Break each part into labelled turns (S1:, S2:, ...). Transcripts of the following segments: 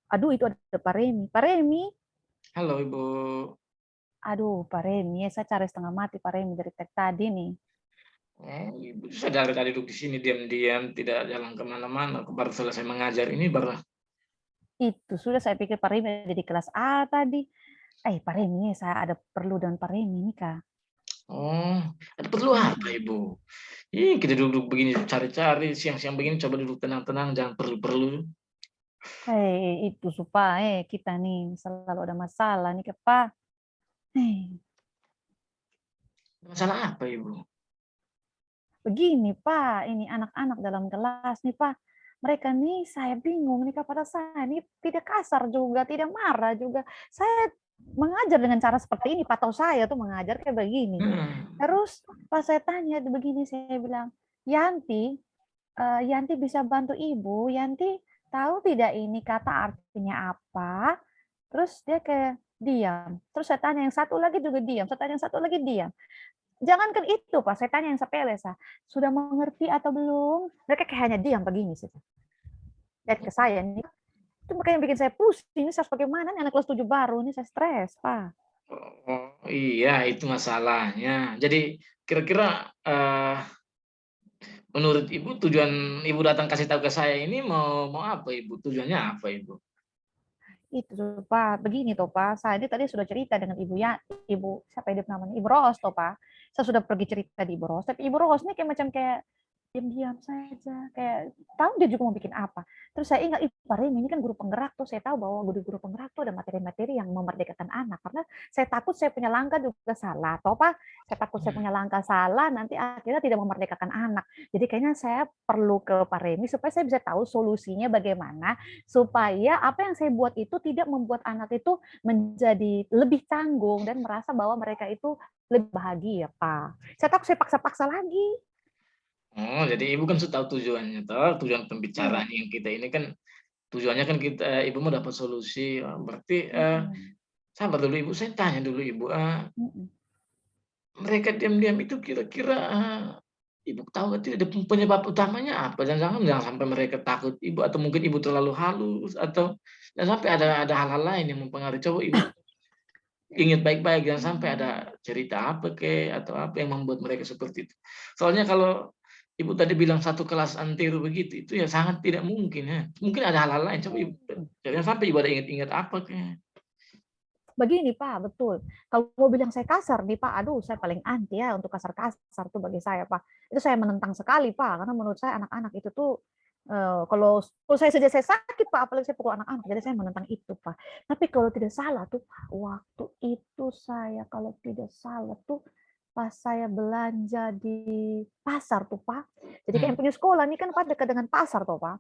S1: Aduh itu ada Pak Remi. Pak Remi,
S2: Halo Ibu.
S1: aduh Pak Remi, ya saya cari setengah mati Pak Remi dari tadi nih.
S2: Oh, Ibu saya dari tadi duduk di sini diam-diam, tidak jalan kemana-mana. Baru selesai mengajar ini baru.
S1: Itu sudah saya pikir Pak Remi ada di kelas A tadi. Pak Remi, saya ada perlu dengan Pak Remi nih Kak.
S2: Oh, ada perlu apa
S1: Mm-mm.
S2: Ibu? Ih, kita duduk begini cari-cari siang-siang begini coba duduk tenang-tenang, jangan perlu-perlu.
S1: Itu supaya kita nih selalu ada masalah nih Kak Pak. Eh,
S2: Masalah apa Ibu?
S1: Begini Pak, ini anak-anak dalam kelas nih Pak. Mereka nih saya bingung nih Kak, pada saya nih tidak kasar juga, tidak marah juga. Saya mengajar dengan cara seperti ini, Pak, tahu saya tuh mengajar kayak begini.
S2: Hmm.
S1: Terus pas saya tanya begini, saya bilang, Yanti, Yanti bisa bantu Ibu, Yanti tahu tidak ini kata artinya apa? Terus dia kayak diam. Terus saya tanya yang satu lagi juga diam. Saya tanya yang satu lagi diam. Jangankan itu, Pak, saya tanya yang sepele, sudah mengerti atau belum? Mereka kayak hanya diam begini saja. Lihat ke saya nih, itu makanya bikin saya pusing. Ini saya harus bagaimana nih anak kelas 7 baru, ini saya stres, Pak.
S2: Oh, iya itu masalahnya. Jadi kira-kira menurut Ibu tujuan Ibu datang kasih tahu ke saya ini mau apa Ibu? Tujuannya apa Ibu?
S1: Itu Pak, begini toh Pak, saya ini tadi sudah cerita dengan Ibu ya, Ibu siapa ya namanya, Ibu Ros toh Pak. Saya sudah pergi cerita di Ibu Ros, tapi Ibu Ros ini kayak macam kayak diam-diam saja, kayak tahu dia juga mau bikin apa. Terus saya ingat, Ih, Pak Remi ini kan guru penggerak tuh, saya tahu bahwa guru-guru penggerak tuh ada materi-materi yang memerdekakan anak. Karena saya takut saya punya langkah juga salah, toh Pak. Saya takut saya punya langkah salah, nanti akhirnya tidak memerdekakan anak. Jadi kayaknya saya perlu ke Pak Remi supaya saya bisa tahu solusinya bagaimana supaya apa yang saya buat itu tidak membuat anak itu menjadi lebih canggung dan merasa bahwa mereka itu lebih bahagia, Pak. Saya takut saya paksa-paksa lagi.
S2: Oh, jadi Ibu kan sudah tahu tujuannya toh, tujuan
S1: Iya.
S2: pembicaraan yang kita ini kan tujuannya kan kita Ibu mau dapat solusi. Oh, berarti
S1: Mhm,
S2: sabar dulu Ibu, saya tanya dulu Ibu,
S1: mhm.
S2: mereka diam-diam itu kira-kira Ibu tahu nggak tidak penyebab utamanya apa? Jangan-jangan jangan sampai mereka takut Ibu atau mungkin Ibu terlalu halus atau jangan sampai ada hal-hal lain yang mempengaruhi. Coba Ibu ingat baik-baik, jangan sampai ada
S1: Mmm,
S2: cerita apa kek, atau apa yang membuat mereka seperti itu. Soalnya kalau Ibu tadi bilang satu kelas antero begitu, itu ya sangat tidak mungkin ya. Mungkin ada hal-hal lain, coba Ibu jangan sampai Ibu ada ingat-ingat apa kek.
S1: begini Pak, betul. Kalau mau bilang saya kasar nih Pak, aduh saya paling anti ya untuk kasar-kasar tuh bagi saya Pak. Itu saya menentang sekali Pak, karena menurut saya anak-anak itu tuh, kalau saya saja saya sakit Pak, apalagi saya pukul anak-anak, jadi saya menentang itu Pak. Tapi kalau tidak salah tuh Pak, waktu itu saya kalau tidak salah tuh pas saya belanja di pasar tuh Pak, jadi kayak
S2: Hmm,
S1: yang punya sekolah ini kan Pak dekat dengan pasar tuh Pak.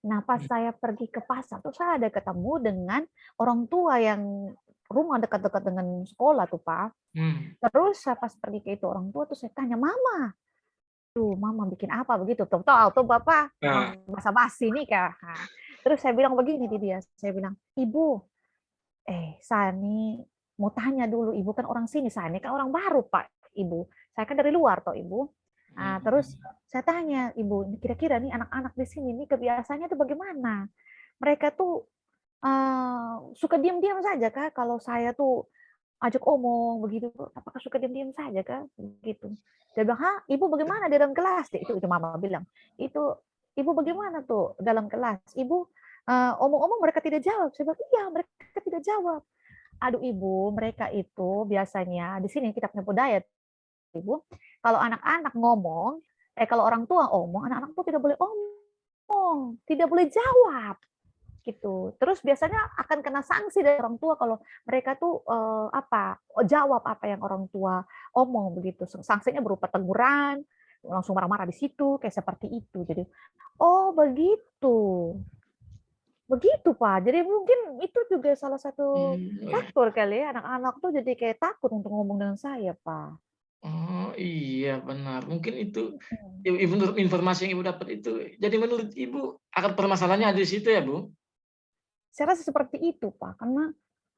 S1: Nah, pas
S2: hmm,
S1: saya pergi ke pasar tuh saya ada ketemu dengan orang tua yang rumah dekat-dekat dengan sekolah tuh, Pak.
S2: hmm.
S1: Terus saya pas pergi ke itu orang tua tuh saya tanya, "Mama, tuh Mama bikin apa?" Begitu. Tahu-tahu tuh Bapak
S2: Nah,
S1: memang basa-basi nih, Kak. Nah, terus saya bilang begini di dia, saya bilang, "Ibu, saya nih mau tanya dulu, Ibu kan orang sini, saya ini kan orang baru, Pak, Ibu. Saya kan dari luar toh, Ibu." Nah, terus
S2: hmm.
S1: saya tanya, "Ibu, ini kira-kira nih anak-anak di sini nih kebiasaannya tuh bagaimana? Mereka tuh, suka diam-diam saja kah kalau saya tuh ajak omong begitu, apakah suka diam-diam saja kah?" Begitu. Dia bilang, "Hah, Ibu bagaimana di dalam kelas?" Itu mama bilang. "Itu Ibu bagaimana tuh dalam kelas? Ibu, omong-omong mereka tidak jawab." Saya bilang, "Iya, mereka tidak jawab." "Aduh Ibu, mereka itu biasanya di sini kita punya budaya Ibu, kalau anak-anak ngomong, kalau orang tua ngomong, anak-anak tuh tidak boleh omong, tidak boleh jawab." Gitu. Terus biasanya akan kena sanksi dari orang tua kalau mereka tuh, jawab apa yang orang tua omong begitu. Sanksinya berupa teguran, langsung marah-marah di situ, kayak seperti itu. Jadi, oh begitu. Begitu, Pak. Jadi mungkin itu juga salah satu
S2: Iya.
S1: faktor kali ya, anak-anak tuh jadi kayak takut untuk ngomong dengan saya, Pak.
S2: Oh, iya benar. Mungkin itu
S1: Mhm.
S2: Ibu menurut informasi yang Ibu dapat itu, jadi menurut Ibu akar permasalahannya ada di situ ya, Bu?
S1: Saya rasa seperti itu, Pak, karena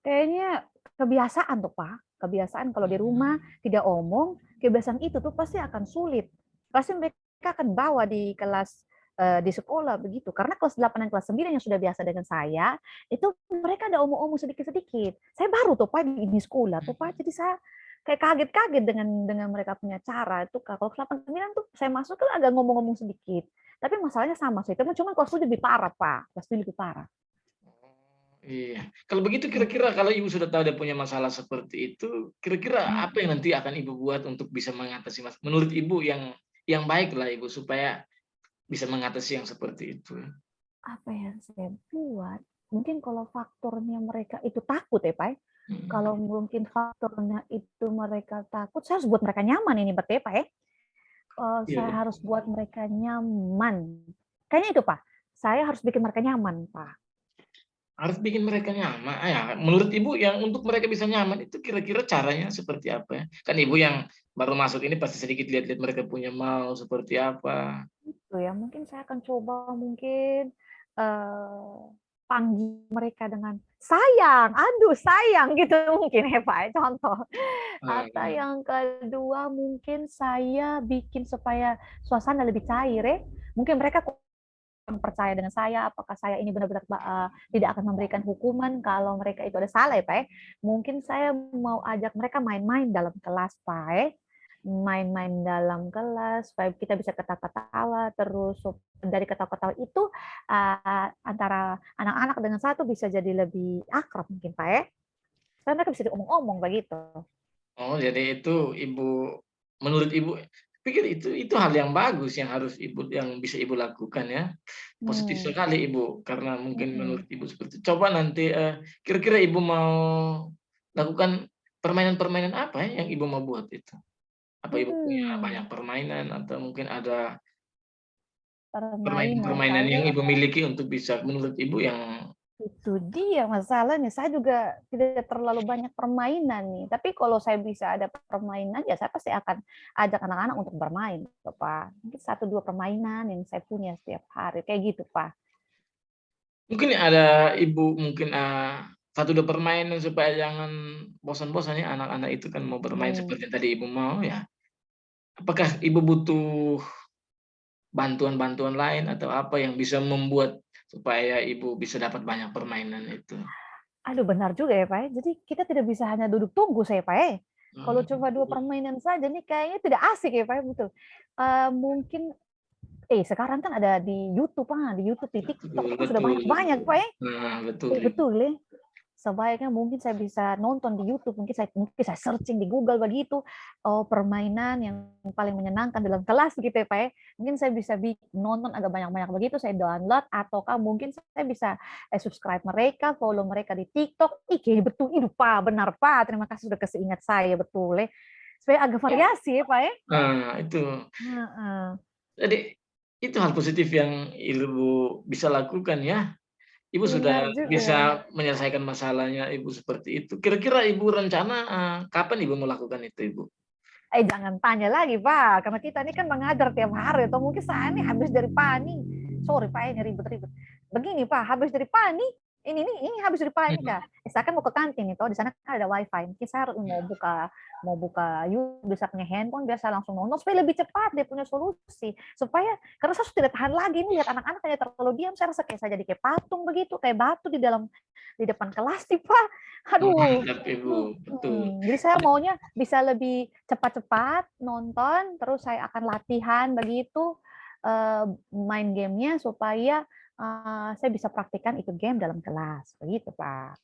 S1: kayaknya kebiasaan tuh, Pak. Kebiasaan kalau di rumah
S2: Mmm,
S1: tidak omong, kebiasaan itu tuh pasti akan sulit. Pasti mereka akan bawa di kelas, di sekolah begitu. Karena kelas 8 dan kelas 9 yang sudah biasa dengan saya, itu mereka ada omong-omong sedikit-sedikit. Saya baru tuh Pak di sekolah tuh Pak, jadi saya kayak kaget-kaget dengan mereka punya cara itu. Kalau kelas 8 9 tuh saya masuk kan agak ngomong-ngomong sedikit. Tapi masalahnya sama sih, cuma kelas 7 lebih parah Pak, kelas 7 lebih parah.
S2: Iya. Kalau begitu kira-kira kalau Ibu sudah tahu dia punya masalah seperti itu, kira-kira apa yang nanti akan Ibu buat untuk bisa mengatasi menurut Ibu yang baik lah Ibu, supaya bisa mengatasi yang seperti itu?
S1: Apa yang saya buat? Mungkin kalau faktornya mereka itu takut ya, Pak, ya. Kalau
S2: Mhm.
S1: mungkin faktornya itu mereka takut, saya harus buat mereka nyaman ini berarti ya, Pak, ya.
S2: Iya,
S1: Saya harus buat mereka nyaman. Kayaknya itu, Pak. Saya harus bikin mereka nyaman, Pak.
S2: harus bikin mereka nyaman, ya. Menurut Ibu yang untuk mereka bisa nyaman itu kira-kira caranya seperti apa ya? Kan Ibu yang baru masuk ini pasti sedikit lihat-lihat mereka punya mau seperti apa.
S1: Itu ya, mungkin saya akan coba mungkin eh, panggil mereka dengan sayang, aduh sayang gitu mungkin ya Pak, ya, contoh. Atau
S2: Heeh.
S1: yang kedua mungkin saya bikin supaya suasana lebih cair ya. Mungkin mereka kurang percaya dengan saya, apakah saya ini benar-benar tidak akan memberikan hukuman kalau mereka itu ada salah ya Pak. Ya. Mungkin saya mau ajak mereka main-main dalam kelas Pak. Ya. Main-main dalam kelas supaya kita bisa ketawa-ketawa terus dari ketawa-ketawa itu antara anak-anak dengan satu bisa jadi lebih akrab mungkin Pak ya. Karena mereka bisa diomong-omong begitu.
S2: Oh, jadi itu Ibu menurut Ibu pikir itu hal yang bagus yang harus Ibu yang bisa Ibu lakukan ya. Positif
S1: Hmm.
S2: sekali Ibu, karena mungkin
S1: Hmm.
S2: menurut Ibu seperti coba nanti, kira-kira Ibu mau lakukan permainan-permainan apa ya yang Ibu mau buat itu? Apa Ibu punya banyak
S1: Hmm.
S2: permainan atau mungkin ada
S1: Permainan
S2: permainan-permainan yang
S1: saya
S2: Ibu miliki untuk bisa menurut Ibu yang
S1: itu dia masalahnya, saya juga tidak terlalu banyak permainan nih, tapi kalau saya bisa ada permainan, ya saya pasti akan ajak anak-anak untuk bermain gitu, Pak. Mungkin 1, 2 permainan yang saya punya setiap hari, kayak gitu, Pak.
S2: mungkin ada Ibu mungkin, 1, 2 permainan supaya jangan bosan-bosan ya anak-anak itu kan mau bermain
S1: Hmm.
S2: seperti yang tadi Ibu mau ya. Apakah Ibu butuh bantuan-bantuan lain atau apa yang bisa membuat supaya Ibu bisa dapat banyak permainan itu?
S1: Aduh benar juga ya, Pak, ya. Jadi kita tidak bisa hanya duduk tunggu saya, Pak, ya. Kalau cuma 2
S2: Betul.
S1: permainan saja nih kayaknya tidak asik ya, Pak, ya, betul. Mungkin sekarang kan ada di YouTube, Pak, di YouTube, di TikTok
S2: Betul
S1: itu kan sudah
S2: betul.
S1: banyak-banyak, Pak, ya.
S2: Nah, betul Ibu.
S1: Betul ya. Sebaiknya mungkin saya bisa nonton di YouTube, mungkin saya searching di Google begitu, permainan yang paling menyenangkan dalam kelas gitu ya, Pak, ya. Mungkin saya bisa nonton agak banyak-banyak begitu, saya download ataukah mungkin saya bisa, subscribe mereka, follow mereka di TikTok. Ih, kayaknya betul itu, Pak, benar, Pak, terima kasih sudah kasih ingat saya, betul ya. Supaya agak variasi ya, Pak, ya.
S2: Nah, itu.
S1: Heeh.
S2: Jadi itu hal positif yang Ibu bisa lakukan ya. Ibu
S1: Benar
S2: sudah
S1: juga.
S2: bisa menyelesaikan masalahnya Ibu seperti itu. Kira-kira Ibu rencana, kapan Ibu melakukan itu Ibu?
S1: Jangan tanya lagi, Pak, karena kita ini kan mengajar tiap hari, atau mungkin saya ini habis dari PANI. Sorry, Pak, ini ribet-ribet. Begini, Pak, habis dari PANI, ini habis dari PANI,
S2: Mhm,
S1: Kak. Saya kan mau ke kantin itu, di sana kan ada WiFi. Mungkin saya mau buka YouTube, bisa punya handphone, biar saya langsung nonton supaya lebih cepat dia punya solusi. Karena saya sudah tidak tahan lagi nih lihat anak-anak kayak terlalu diam, saya rasa kayak saya jadi kayak patung begitu, kayak batu di depan kelas sih, Pak. Aduh.
S2: mantap Ibu, betul.
S1: Jadi saya maunya bisa lebih cepat-cepat nonton, terus saya akan latihan begitu, main gamenya supaya, saya bisa praktikkan itu game dalam kelas, begitu, Pak.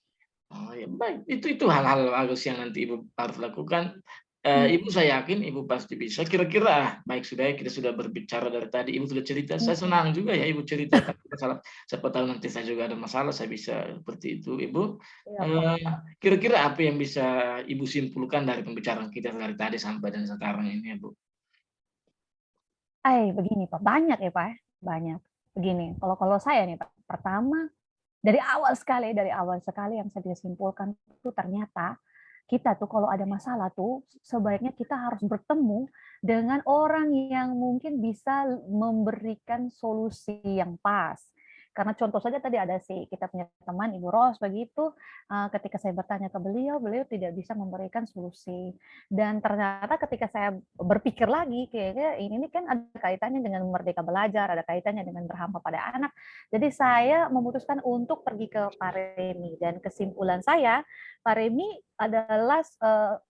S2: Oh ya baik, itu hal-hal bagus yang nanti Ibu harus lakukan. Ibu
S1: Mhm,
S2: saya yakin Ibu pasti bisa. Kira-kira baik sudah ya kita sudah berbicara dari tadi, Ibu sudah cerita, saya
S1: mhm.
S2: senang juga ya Ibu ceritakan masalah, siapa tahu nanti saya juga ada masalah, saya bisa seperti itu Ibu.
S1: Iya,
S2: Eee,
S1: Pak.
S2: kira-kira apa yang bisa Ibu simpulkan dari pembicaraan kita dari tadi sampai dan sekarang ini ya Bu?
S1: Begini, Pak, banyak ya, Pak, ya, banyak. Begini, kalau saya nih, Pak, pertama, dari awal sekali yang saya bisa simpulkan itu ternyata kita tuh kalau ada masalah tuh sebaiknya kita harus bertemu dengan orang yang mungkin bisa memberikan solusi yang pas. Karena contoh saja tadi ada kita punya teman Ibu Ros begitu, ketika saya bertanya ke beliau, beliau tidak bisa memberikan solusi. Dan ternyata ketika saya berpikir lagi, kayaknya ini kan ada kaitannya dengan merdeka belajar, ada kaitannya dengan berhampa pada anak. Jadi saya memutuskan untuk pergi ke Pak Remi, dan kesimpulan saya, Pak Remi adalah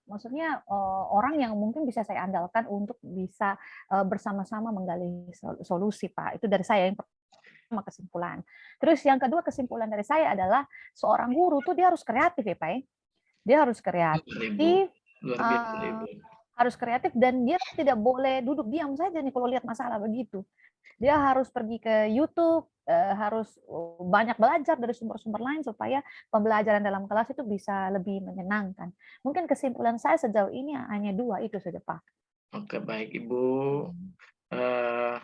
S1: maksudnya orang yang mungkin bisa saya andalkan untuk bisa bersama-sama menggali solusi, Pak. Itu dari saya yang pertama kesimpulan. Terus yang kedua kesimpulan dari saya adalah seorang guru tuh dia harus kreatif ya, Pak. Dia harus
S2: Benar, Ibu.
S1: kreatif,
S2: Luar biasa,
S1: eh,
S2: Ibu.
S1: harus kreatif dan dia tidak boleh duduk diam saja nih kalau lihat masalah begitu. Dia harus pergi ke YouTube, harus banyak belajar dari sumber-sumber lain supaya pembelajaran dalam kelas itu bisa lebih menyenangkan. Mungkin kesimpulan saya sejauh ini hanya 2 itu saja, Pak.
S2: Oke, baik, Ibu. Eh,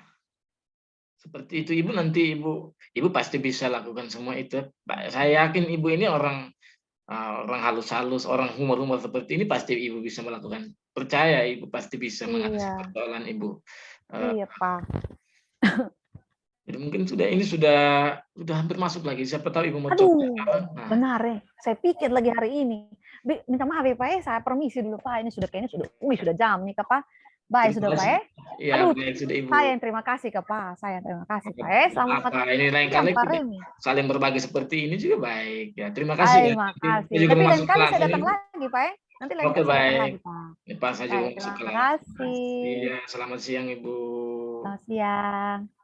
S2: Seperti itu, Ibu, nanti Ibu pasti bisa lakukan semua itu. Saya yakin Ibu ini orang halus-halus, orang humor-humor seperti ini pasti Ibu bisa melakukan. Percaya Ibu pasti bisa mengatasi
S1: Iya,
S2: persoalan Ibu. Eh,
S1: iya, Pak.
S2: jadi mungkin sudah hampir masuk lagi, siapa tahu Ibu mau coba.
S1: Aduh,
S2: Nah,
S1: benar ya. Saya pikir lagi hari ini. Minta maaf ya, Pak, saya permisi dulu, Pak. Ini kayaknya sudah jam nih, Pak. Baik,
S2: terima
S1: sudah, Pak.
S2: kasih. Ya,
S1: Aduh,
S2: baik, sudah Ibu.
S1: saya yang terima kasih, Pak. Saya yang terima kasih, Pak. Selamat
S2: Apa, ini lain
S1: siang,
S2: kali
S1: Pak
S2: kita
S1: Remi.
S2: saling berbagi seperti ini juga baik. Ya, terima kasih ya.
S1: Terima
S2: Saya
S1: kasih.
S2: juga
S1: Tapi
S2: mau
S1: lain
S2: masuk
S1: kali
S2: kelas
S1: saya
S2: ini.
S1: datang lagi, Pak. Nanti lain
S2: Oke,
S1: kali saya datang
S2: baik.
S1: lagi, Pak.
S2: Ini pas saya juga
S1: Baik,
S2: mau masuk
S1: terima
S2: kelas.
S1: kasih.
S2: Iya, selamat siang Ibu.
S1: Selamat siang.